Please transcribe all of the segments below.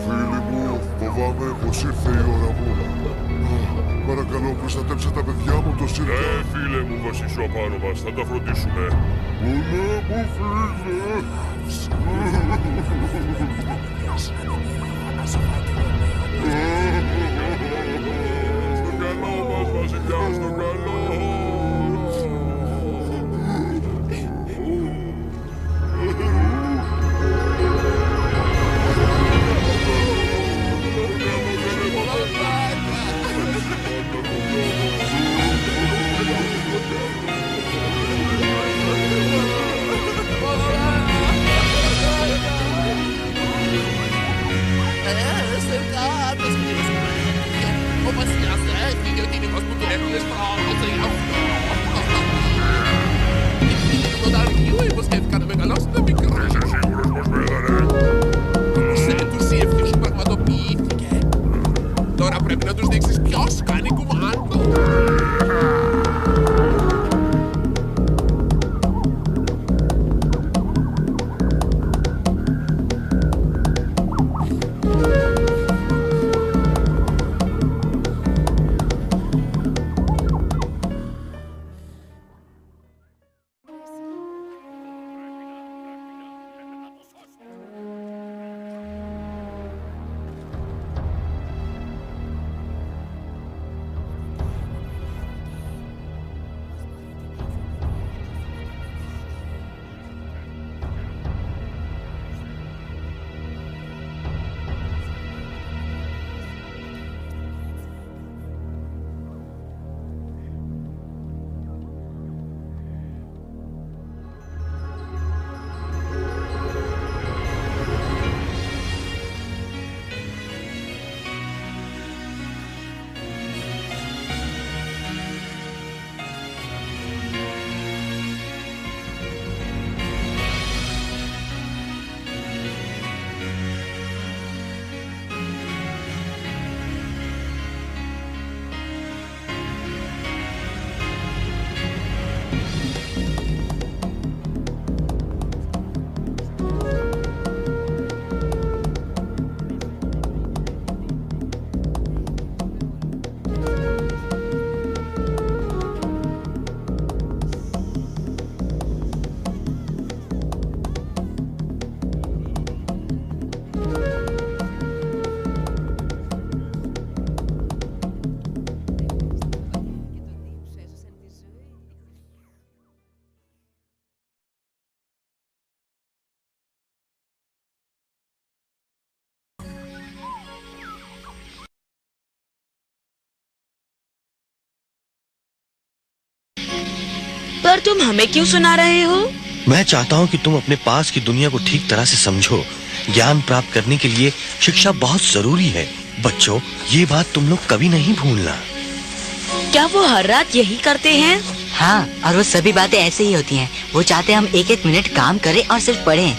Φίλοι μου, φοβάμαι πως ήρθε η ώρα μου. Παρακαλώ, προστατέψτε τα παιδιά μου, το σύρκα. Φίλε μου, βασίσου απάνω μας, θα τα φροντίσουμε. Όλα μου φύγε. Στο καλό μας, βασιλιά, στο καλό. Ο βασιλιάς έφυγε, ο κυνηγός που του έπαιρνε σπρώξε. Το δαριού υποσχέθηκα να μεγαλώσει το μικρό. Είσαι σίγουρος πως πέθανε? Σε τους η ευχή σου πραγματοποιήθηκε. Τώρα πρέπει να τους δείξεις ποιος κάνει κουμάντο. पर तुम हमें क्यों सुना रहे हो? मैं चाहता हूँ कि तुम अपने पास की दुनिया को ठीक तरह से समझो। ज्ञान प्राप्त करने के लिए शिक्षा बहुत जरूरी है। बच्चों, ये बात तुम लोग कभी नहीं भूलना। क्या वो हर रात यही करते हैं? हाँ, और वो सभी बातें ऐसे ही होती हैं। वो चाहते हैं हम एक एक मिनट काम करें और सिर्फ पढ़ें।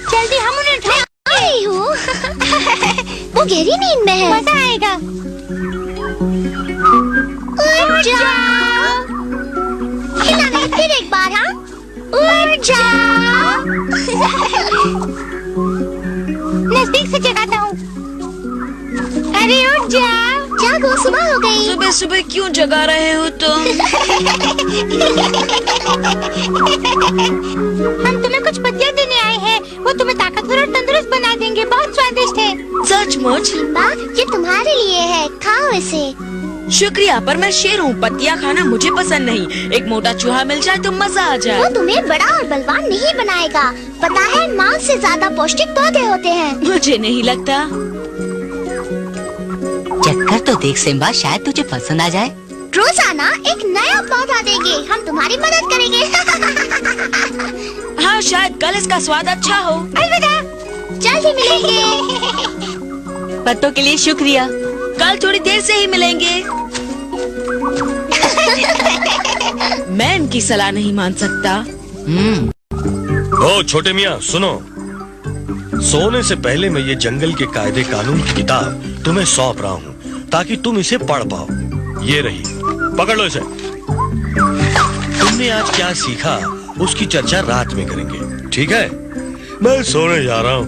जल्दी हम उन्हें उठाएं। आई हूँ। वो गहरी नींद में है। मजा आएगा। उठ जाओ। खिलाना फिर एक बार, हाँ? उठ जाओ। नजदीक से जगाता हूँ। अरे उठ जाओ। जागो, सुबह हो गई। सुबह सुबह क्यों जगा रहे हो तुम? हम तुम्हें कुछ पत्तियाँ देने आए हैं। वो तुम्हें ताकतवर और तंदुरुस्त बना देंगे। बहुत स्वादिष्ट है। सचमुच? सिम्बा, ये तुम्हारे लिए है, खाओ इसे। शुक्रिया, पर मैं शेर हूँ। पत्तियाँ खाना मुझे पसंद नहीं। एक मोटा चूहा मिल जाए तो मजा आ वो जाए। तुम्हें बड़ा और बलवान नहीं बनाएगा। पता है, मांस से ज्यादा पौष्टिक पौधे होते हैं। मुझे नहीं लगता। चक्कर तो देख सिम्बा, शायद तुझे पसंद आ जाए। रोजाना एक नया पौधा देंगे। हम तुम्हारी मदद करेंगे। हाँ, शायद कल इसका स्वाद अच्छा हो। अलविदा, जल्दी मिलेंगे। पत्तों के लिए शुक्रिया। कल थोड़ी देर से ही मिलेंगे। मैं इनकी सलाह नहीं मान सकता। ओ छोटे मियाँ, सुनो। सोने से पहले मैं ये जंगल के कायदे कानून की किताब तुम्हें सौंप रहा हूँ, ताकि तुम इसे पढ़ पाओ। ये रही, पकड़ लो इसे। तुमने आज क्या सीखा उसकी चर्चा रात में करेंगे, ठीक है? मैं सोने जा रहा हूँ,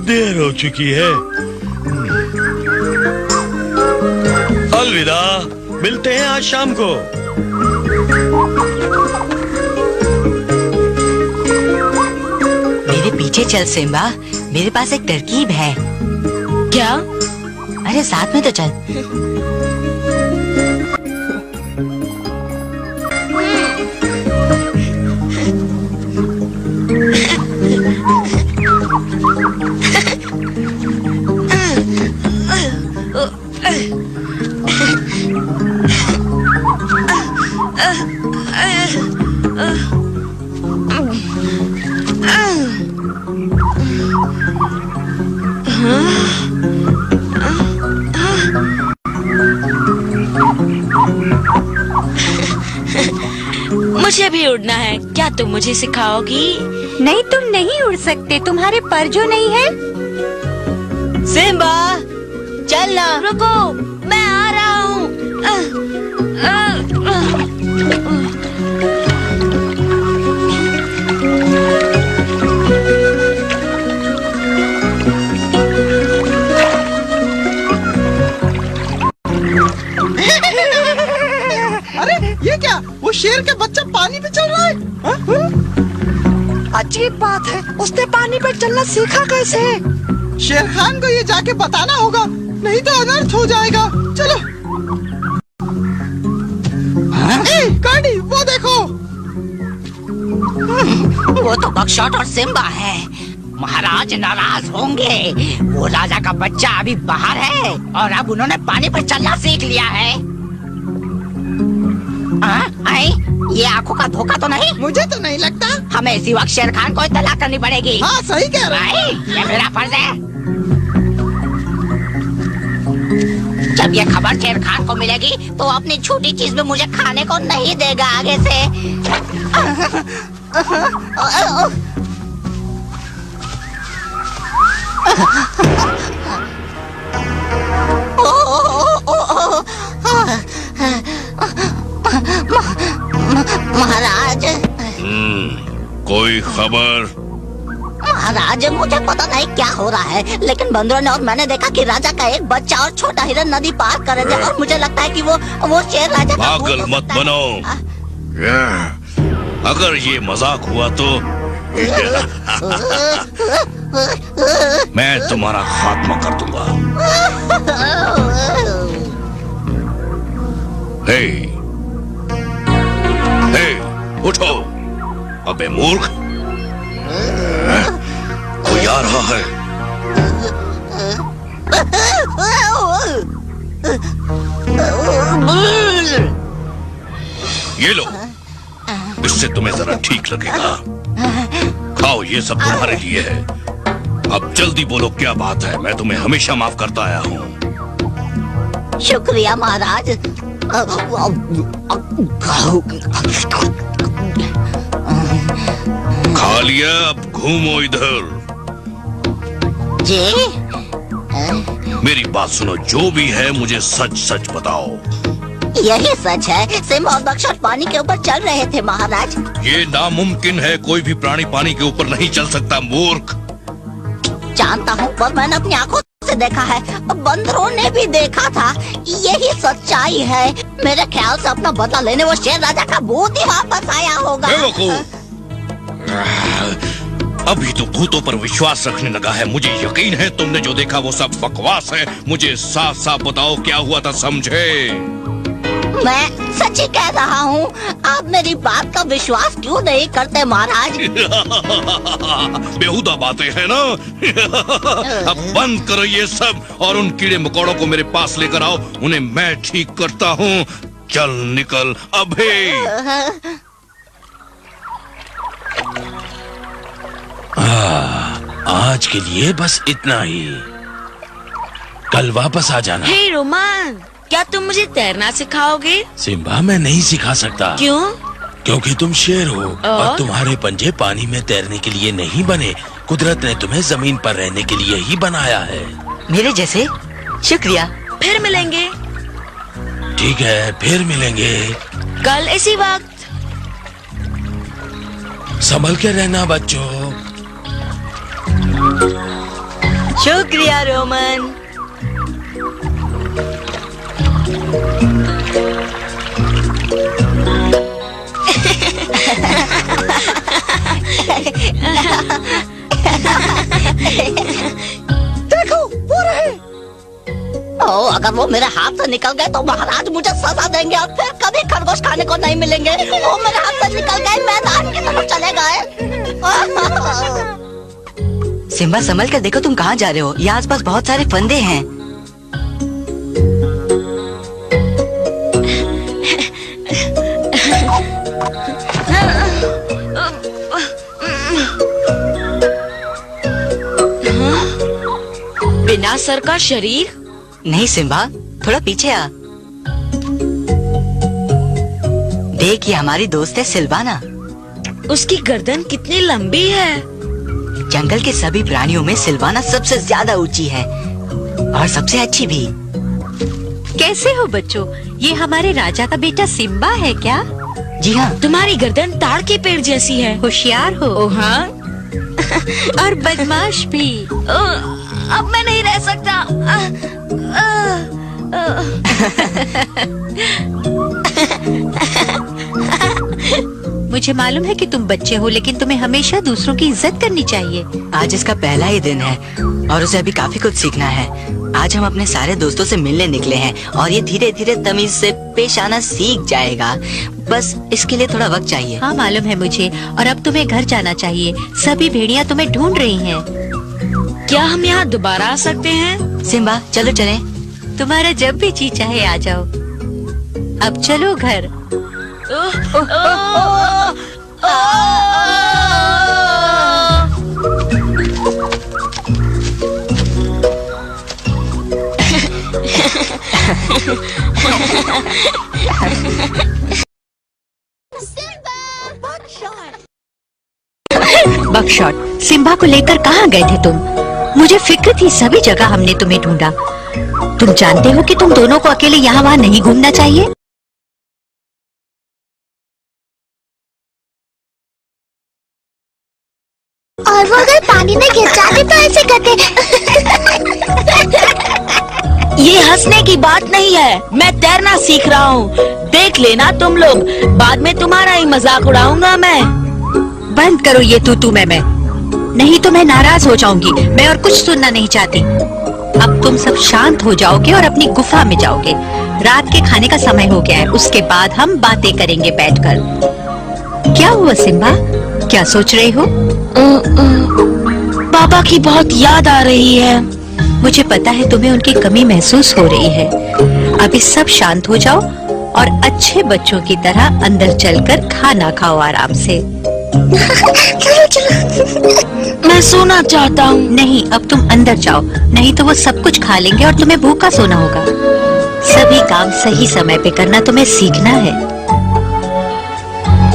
देर हो चुकी है। अलविदा, मिलते हैं आज शाम को। मेरे पीछे चल सिम्बा, मेरे पास एक तरकीब है। क्या? अरे साथ में तो चल। मुझे भी उड़ना है। क्या तुम मुझे सिखाओगी? नहीं, तुम नहीं उड़ सकते। तुम्हारे पर जो नहीं है। सिम्बा, चल ना। रुको, मैं आ रहा हूँ। अरे ये क्या? वो शेर का बच्चा पानी पे चल रहा है। अजीब बात है, उसने पानी पे चलना सीखा कैसे? शेर खान को ये जाके बताना होगा, नहीं तो अनर्थ हो जाएगा। चलो। ए, कार्डी, वो देखो। वो तो बकशॉट और सिम्बा है। महाराज नाराज होंगे। वो राजा का बच्चा अभी बाहर है और अब उन्होंने पानी पर चलना सीख लिया है। आई, ये आंखों का धोखा तो नहीं? मुझे तो नहीं लगता। हमें इसी वक्त शेर खान को इत्तला करनी पड़ेगी। हाँ, सही कह रहा है। ये मेरा फर्ज है। जब ये खबर शेर खान को मिलेगी तो अपनी छोटी चीज में मुझे खाने को नहीं देगा आगे से। महाराज। कोई खबर? महाराज, मुझे पता नहीं क्या हो रहा है, लेकिन बंदरों ने और मैंने देखा कि राजा का एक बच्चा और छोटा हिरन नदी पार कर रहे थे और मुझे लगता है कि वो शेर राजा का पागल मत बनो। अगर ये मजाक हुआ तो मैं तुम्हारा खात्मा कर दूंगा। हे, हे, उठो। अबे मूर्ख, कोई आ रहा है। ये लो, इससे तुम्हें जरा ठीक लगेगा। खाओ, ये सब तुम्हारे लिए है। अब जल्दी बोलो क्या बात है, मैं तुम्हें हमेशा माफ करता आया हूँ। शुक्रिया महाराज। खा लिया, अब घूमो इधर। जी मेरी बात सुनो, जो भी है मुझे सच सच बताओ। यही सच है, सिम और बक्सर पानी के ऊपर चल रहे थे महाराज। ये नामुमकिन है, कोई भी प्राणी पानी के ऊपर नहीं चल सकता मूर्ख। जानता हूँ, पर मैंने अपनी आंखों से देखा है, बंदरों ने भी देखा था। यही सच्चाई है। मेरे ख्याल से अपना बदला लेने वो शेर राजा का भूत ही वापस आया होगा। अभी तो भूतों पर विश्वास रखने लगा है। मुझे यकीन है तुमने जो देखा वो सब बकवास है। मुझे साफ साफ बताओ क्या हुआ था, समझे? मैं सच ही कह रहा हूँ। आप मेरी बात का विश्वास क्यों नहीं करते महाराज? बेहुदा बातें हैं ना। अब बंद करो ये सब और उन कीड़े मकोड़ों को मेरे पास लेकर आओ। उन्हें मैं ठीक करता हूँ। चल निकल अभी। आज के लिए बस इतना ही। कल वापस आ जाना। हे रोमान, क्या तुम मुझे तैरना सिखाओगे? सिम्बा, मैं नहीं सिखा सकता। क्यों? क्योंकि तुम शेर हो और तुम्हारे पंजे पानी में तैरने के लिए नहीं बने। कुदरत ने तुम्हें जमीन पर रहने के लिए ही बनाया है। मेरे जैसे? शुक्रिया। फिर मिलेंगे। ठीक है, फिर मिलेंगे। कल इसी वक्त। संभल के रहना बच्चों। शुक्रिया रोमन। देखो वो रहे। ओ, अगर वो मेरे हाथ से निकल गए तो महाराज मुझे सजा देंगे और फिर कभी खरगोश खाने को नहीं मिलेंगे। वो मेरे हाथ से निकल गए, मैदान की तरफ चले गए। सिम्बा, संभल कर देखो तुम कहाँ जा रहे हो। यहाँ आसपास बहुत सारे फंदे हैं। बिना सर का शरीर? नहीं सिम्बा, थोड़ा पीछे आ। देख, ये हमारी दोस्त है सिल्वाना। उसकी गर्दन कितनी लंबी है। जंगल के सभी प्राणियों में सिल्वाना सबसे ज्यादा ऊंची है और सबसे अच्छी भी। कैसे हो बच्चों? ये हमारे राजा का बेटा सिम्बा है क्या? जी हाँ। तुम्हारी गर्दन ताड़ के पेड़ जैसी है। होशियार हो। ओ हाँ। और बदमाश भी। अब मैं नहीं रह सकता। मुझे मालूम है कि तुम बच्चे हो, लेकिन तुम्हें हमेशा दूसरों की इज्जत करनी चाहिए। आज इसका पहला ही दिन है और उसे अभी काफी कुछ सीखना है। आज हम अपने सारे दोस्तों से मिलने निकले हैं और ये धीरे धीरे तमीज से पेश आना सीख जाएगा। बस इसके लिए थोड़ा वक्त चाहिए। हाँ मालूम है मुझे। और अब तुम्हें घर जाना चाहिए। सभी भेड़ियाँ तुम्हें ढूंढ रही हैं। क्या हम यहाँ दोबारा आ सकते हैं? सिम्बा, चलो चलें। तुम्हारा जब भी जी चाहे आ जाओ। अब चलो घर। बकशॉट, सिम्बा को लेकर कहाँ गए थे तुम? मुझे फिक्र थी, सभी जगह हमने तुम्हें ढूंढा। तुम जानते हो कि तुम दोनों को अकेले यहाँ वहाँ नहीं घूमना चाहिए। और वो अगर पानी में गिर जाते तो ऐसे करते। ये हंसने की बात नहीं है। मैं तैरना सीख रहा हूँ। देख लेना तुम लोग, बाद में तुम्हारा ही मजाक उड़ाऊंगा मैं। बंद करो ये तू मैं, नहीं तो मैं नाराज हो जाऊंगी। मैं और कुछ सुनना नहीं चाहती। अब तुम सब शांत हो जाओगे और अपनी गुफा में जाओगे। रात के खाने का समय हो गया है, उसके बाद हम बातें करेंगे बैठकर। क्या हुआ सिम्बा, क्या सोच रही हो? पापा की बहुत याद आ रही है। मुझे पता है तुम्हें उनकी कमी महसूस हो रही है। अभी सब शांत हो जाओ और अच्छे बच्चों की तरह अंदर चलकर खाना खाओ आराम से। चलो चलो। मैं सोना चाहता हूँ। नहीं, अब तुम अंदर जाओ, नहीं तो वो सब कुछ खा लेंगे और तुम्हें भूखा सोना होगा। सभी काम सही समय पे करना तुम्हें सीखना है।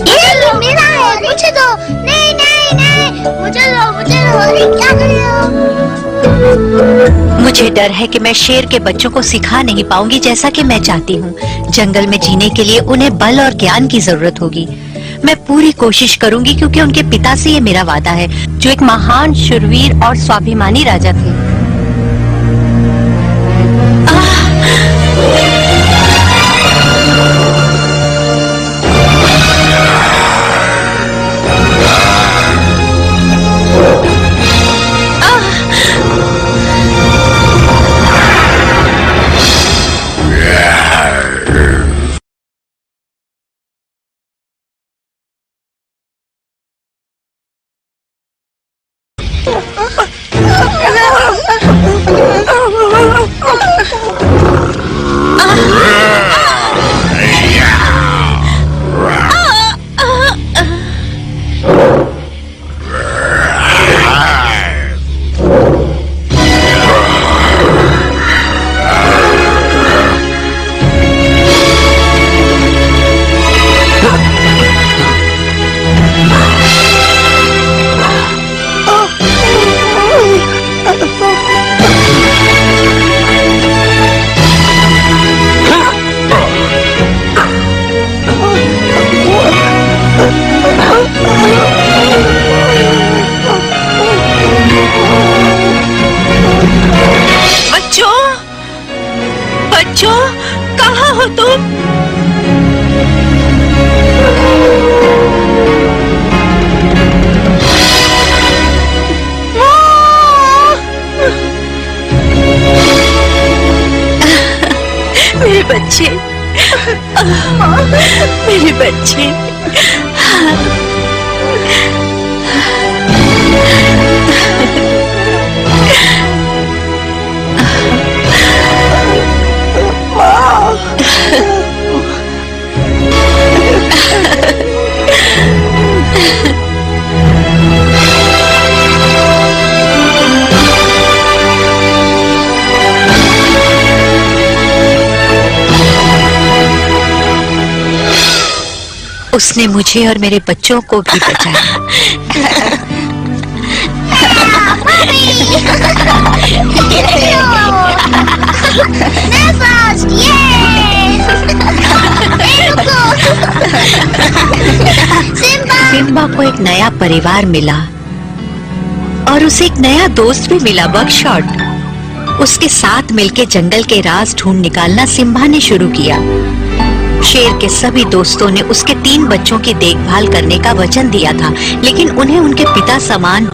ये लो मेरा है, मुझे दो। नहीं नहीं नहीं, मुझे दो, मुझे दो। अरे क्या कर रहे हो? मुझे डर है कि मैं शेर के बच्चों को सिखा नहीं पाऊंगी जैसा कि मैं चाहती हूँ। जंगल में जीने के लिए उन्हें बल और ज्ञान की जरूरत होगी। मैं पूरी कोशिश करूंगी क्योंकि उनके पिता से ये मेरा वादा है, जो एक महान शूरवीर और स्वाभिमानी राजा थे। बच्चों, कहाँ हो तुम? मेरे बच्चे, मेरे बच्चे। उसने मुझे और मेरे बच्चों को भी बचाया। सिम्बा को एक नया परिवार मिला और उसे एक नया दोस्त भी मिला, बकशॉट। उसके साथ मिलके जंगल के राज ढूंढ निकालना सिम्बा ने शुरू किया। शेर के सभी दोस्तों ने उसके 3 बच्चों की देखभाल करने का वचन दिया था, लेकिन उन्हें उनके पिता समान